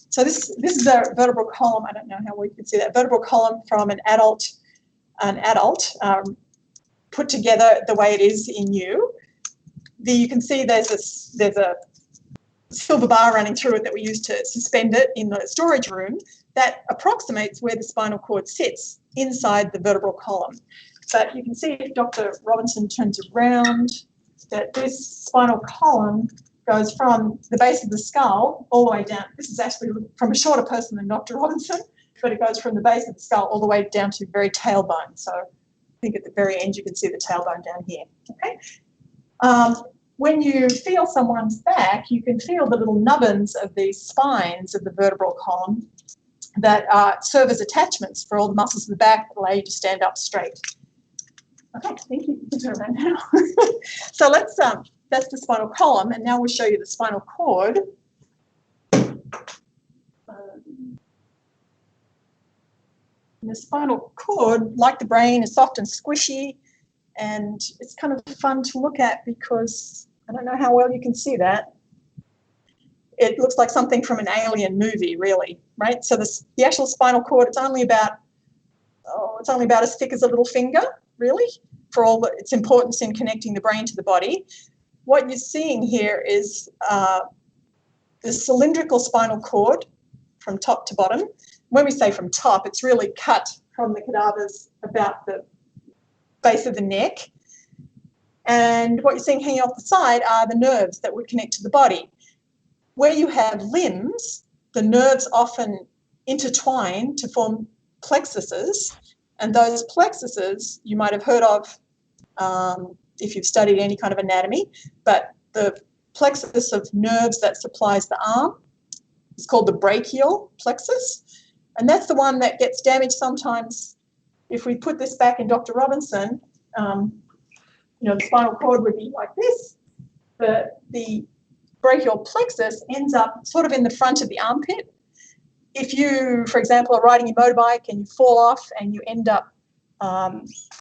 So this is a vertebral column. I don't know how we can see that. Vertebral column from an adult put together the way it is in you. You can see there's a silver bar running through it that we use to suspend it in the storage room that approximates where the spinal cord sits inside the vertebral column. But you can see if Dr. Robinson turns around that this spinal column goes from the base of the skull all the way down. This is actually from a shorter person than Dr. Robinson, but it goes from the base of the skull all the way down to very tailbone. So I think at the very end you can see the tailbone down here. Okay. When you feel someone's back, you can feel the little nubbins of these spines of the vertebral column that serve as attachments for all the muscles of the back that allow you to stand up straight. Okay, thank you. You can turn around now. So let's that's the spinal column, and now we'll show you the spinal cord. The spinal cord, like the brain, is soft and squishy, and it's kind of fun to look at because I don't know how well you can see that. It looks like something from an alien movie, really, right? So the actual spinal cord, it's only about as thick as a little finger, really, for all its importance in connecting the brain to the body. What you're seeing here is the cylindrical spinal cord from top to bottom. When we say from top, it's really cut from the cadavers about the base of the neck. And what you're seeing hanging off the side are the nerves that would connect to the body. Where you have limbs, the nerves often intertwine to form plexuses, and those plexuses you might have heard of if you've studied any kind of anatomy, but the plexus of nerves that supplies the arm is called the brachial plexus, and that's the one that gets damaged sometimes. If we put this back in Dr. Robinson, the spinal cord would be like this. The brachial plexus ends up sort of in the front of the armpit. If you, for example, are riding your motorbike and you fall off and you end up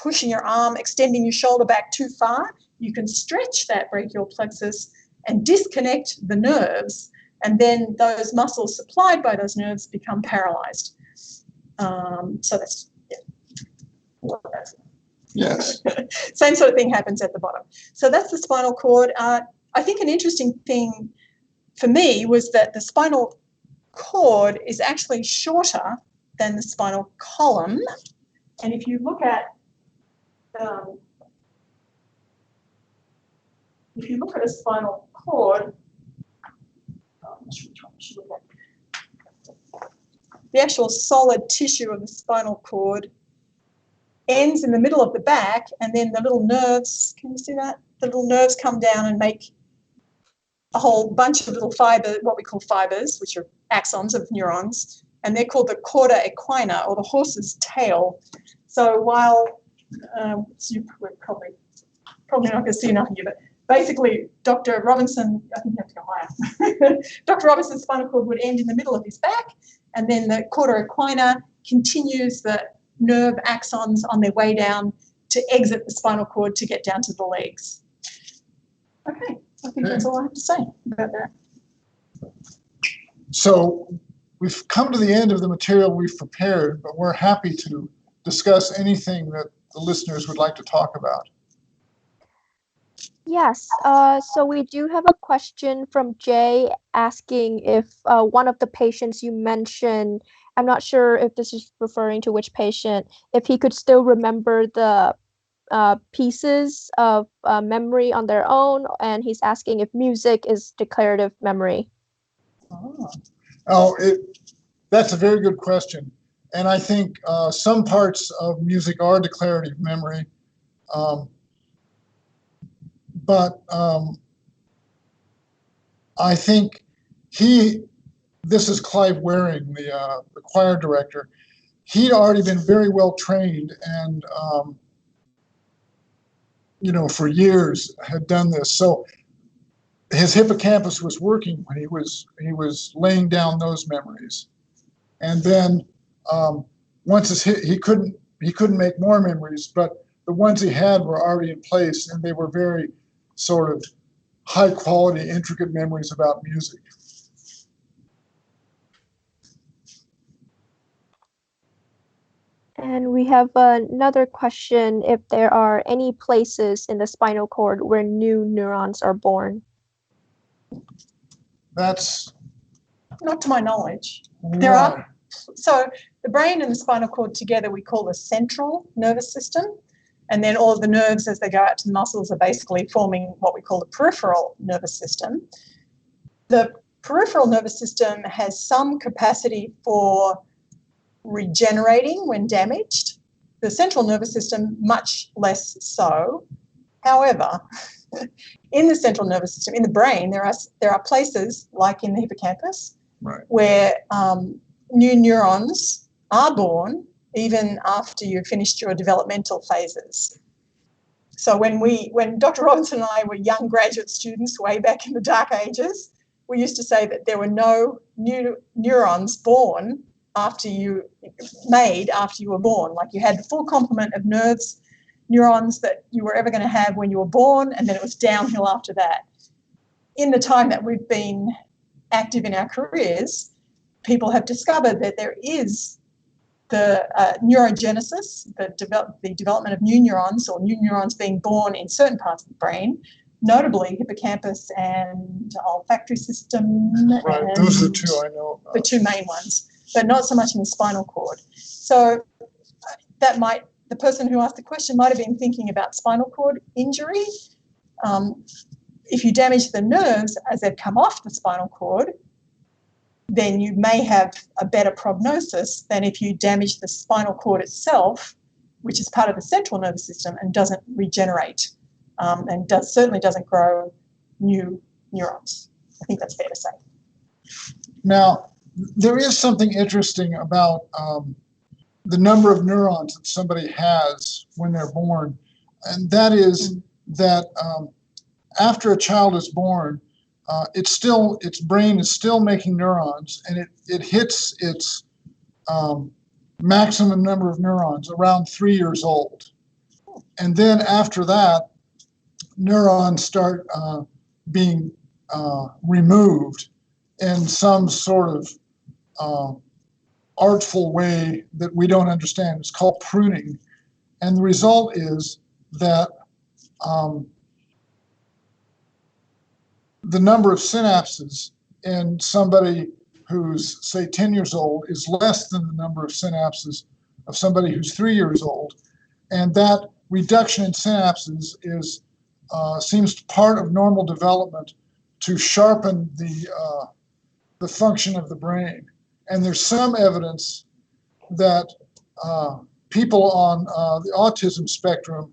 pushing your arm, extending your shoulder back too far, you can stretch that brachial plexus and disconnect the nerves, and then those muscles supplied by those nerves become paralyzed. So that's, Yes. Same sort of thing happens at the bottom. So that's the spinal cord. I think an interesting thing for me was that the spinal cord is actually shorter than the spinal column. And if you look at a spinal cord, the actual solid tissue of the spinal cord ends in the middle of the back, and then the little nerves, can you see that? The little nerves come down and make a whole bunch of little fibers, what we call fibers, which are axons of neurons, and they're called the cauda equina, or the horse's tail. So while we're probably not going to see enough of you, but basically Dr. Robinson, I think you have to go higher. Dr. Robinson's spinal cord would end in the middle of his back, and then the cauda equina continues the nerve axons on their way down to exit the spinal cord to get down to the legs. Okay, I think that's all I have to say about that. So we've come to the end of the material we've prepared, but we're happy to discuss anything that the listeners would like to talk about. Yes, so we do have a question from Jay asking if one of the patients you mentioned, I'm not sure if this is referring to which patient, if he could still remember the pieces of memory on their own, and he's asking if music is declarative memory. That's a very good question. And I think some parts of music are declarative memory. But I think this is Clive Waring, the choir director. He'd already been very well trained and, for years had done this. So his hippocampus was working when he was laying down those memories. And then once he couldn't make more memories, but the ones he had were already in place, and they were very sort of high quality, intricate memories about music. And we have another question, if there are any places in the spinal cord where new neurons are born. That's not to my knowledge. Right. There are. So the brain and the spinal cord together we call the central nervous system. And then all of the nerves as they go out to the muscles are basically forming what we call the peripheral nervous system. The peripheral nervous system has some capacity for regenerating when damaged. The central nervous system, much less so. However, in the central nervous system, in the brain, there are places like in the hippocampus, right, where new neurons are born even after you've finished your developmental phases. So when Dr. Robinson and I were young graduate students way back in the dark ages, we used to say that there were no new neurons made after you were born. Like you had the full complement of neurons that you were ever going to have when you were born, and then it was downhill after that. In the time that we've been active in our careers, people have discovered that there is the neurogenesis, the development of new neurons, or new neurons being born in certain parts of the brain, notably hippocampus and olfactory system. Right, those are the two I know about. The two main ones, but not so much in the spinal cord. So the person who asked the question might have been thinking about spinal cord injury. If you damage the nerves as they've come off the spinal cord, then you may have a better prognosis than if you damage the spinal cord itself, which is part of the central nervous system and doesn't regenerate and certainly doesn't grow new neurons. I think that's fair to say. Now, there is something interesting about the number of neurons that somebody has when they're born, and that is that after a child is born, its brain is still making neurons, and it hits its maximum number of neurons around 3 years old. And then after that, neurons start being removed in some sort of artful way that we don't understand. It's called pruning. And the result is that the number of synapses in somebody who's, say, 10 years old is less than the number of synapses of somebody who's 3 years old. And that reduction in synapses seems part of normal development to sharpen the function of the brain. And there's some evidence that people on the autism spectrum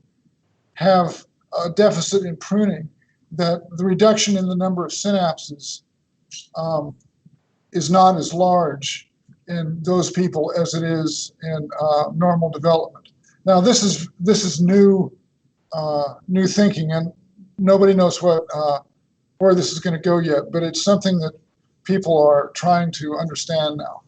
have a deficit in pruning, that the reduction in the number of synapses is not as large in those people as it is in normal development. Now, this is new thinking, and nobody knows where this is going to go yet, but it's something that people are trying to understand now.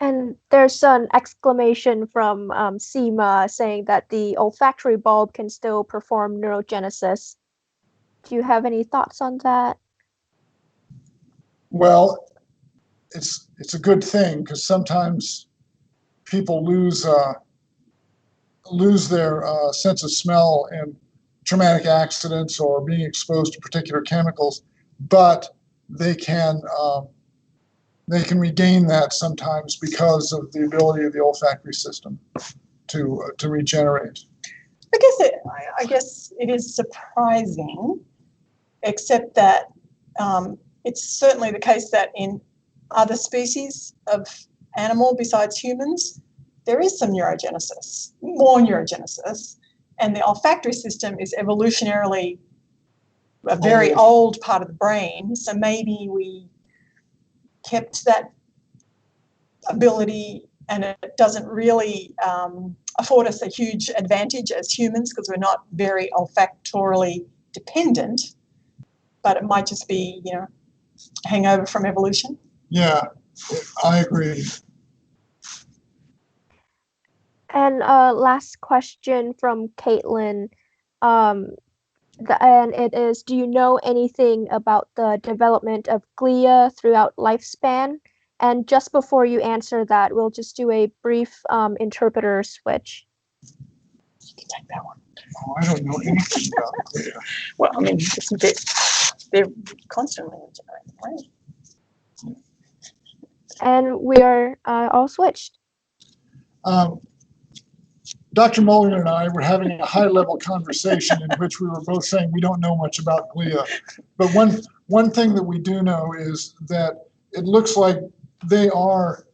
And there's an exclamation from Seema saying that the olfactory bulb can still perform neurogenesis. Do you have any thoughts on that? Well, it's a good thing, because sometimes people lose their sense of smell in traumatic accidents or being exposed to particular chemicals, but they can regain that sometimes because of the ability of the olfactory system to regenerate. I guess it is surprising, except that it's certainly the case that in other species of animal besides humans, there is some neurogenesis, more neurogenesis, and the olfactory system is evolutionarily a very old part of the brain, so maybe we kept that ability, and it doesn't really afford us a huge advantage as humans because we're not very olfactorily dependent, but it might just be, a hangover from evolution. Yeah, I agree. And last question from Caitlin, and it is, do you know anything about the development of glia throughout lifespan? And just before you answer that, we'll just do a brief interpreter switch. You can take that one. Oh, I don't know anything about glia. Well, I mean, they're constantly regenerating, right? And we are all switched. Dr. Mulligan and I were having a high-level conversation in which we were both saying we don't know much about glia. But one thing that we do know is that it looks like they are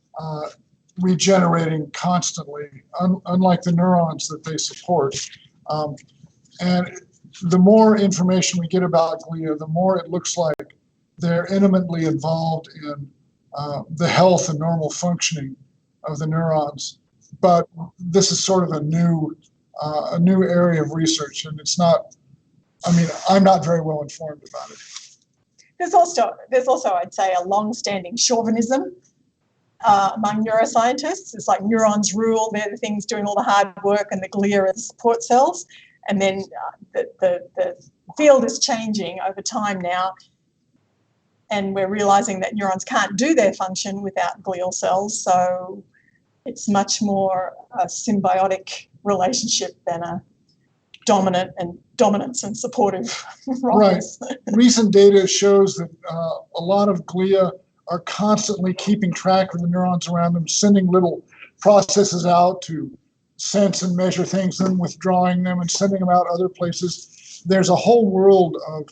regenerating constantly, unlike the neurons that they support. And the more information we get about glia, the more it looks like they're intimately involved in the health and normal functioning of the neurons. But this is sort of a new a new area of research, and it's not. I mean, I'm not very well informed about it. There's also, I'd say, a long-standing chauvinism among neuroscientists. It's like neurons rule; they're the things doing all the hard work, and the glia are the support cells. And then the field is changing over time now, and we're realizing that neurons can't do their function without glial cells. So it's much more a symbiotic relationship than a dominance and supportive roles. Right. Recent data shows that a lot of glia are constantly keeping track of the neurons around them, sending little processes out to sense and measure things, then withdrawing them and sending them out other places. There's a whole world of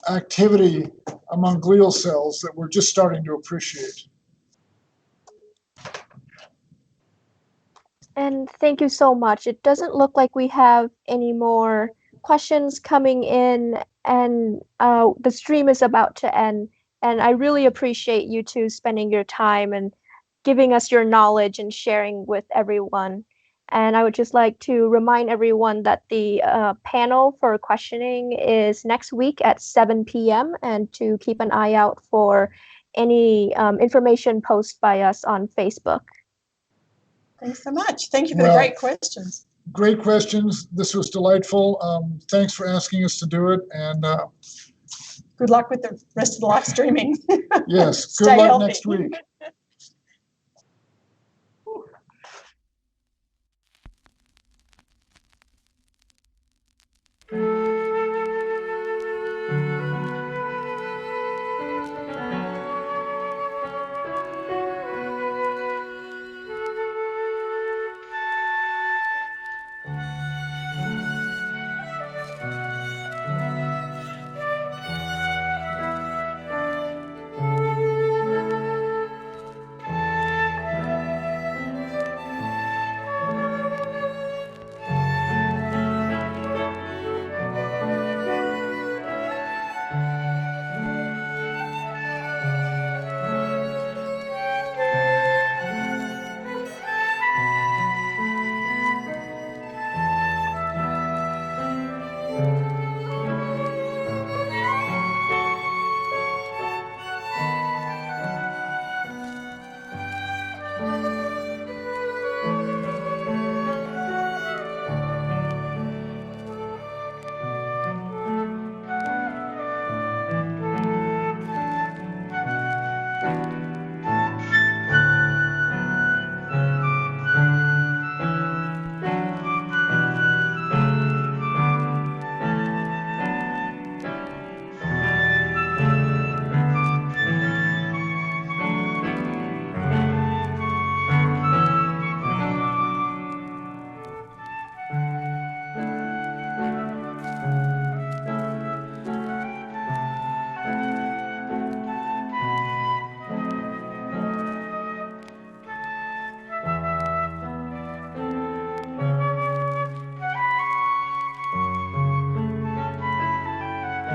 activity among glial cells that we're just starting to appreciate. And thank you so much. It doesn't look like we have any more questions coming in, and the stream is about to end. And I really appreciate you two spending your time and giving us your knowledge and sharing with everyone. And I would just like to remind everyone that the panel for questioning is next week at 7 p.m. and to keep an eye out for any information posted by us on Facebook. Thanks so much. Thank you for the great questions. Great questions. This was delightful. Thanks for asking us to do it. And good luck with the rest of the live streaming. Yes, good Stay luck healthy. next week.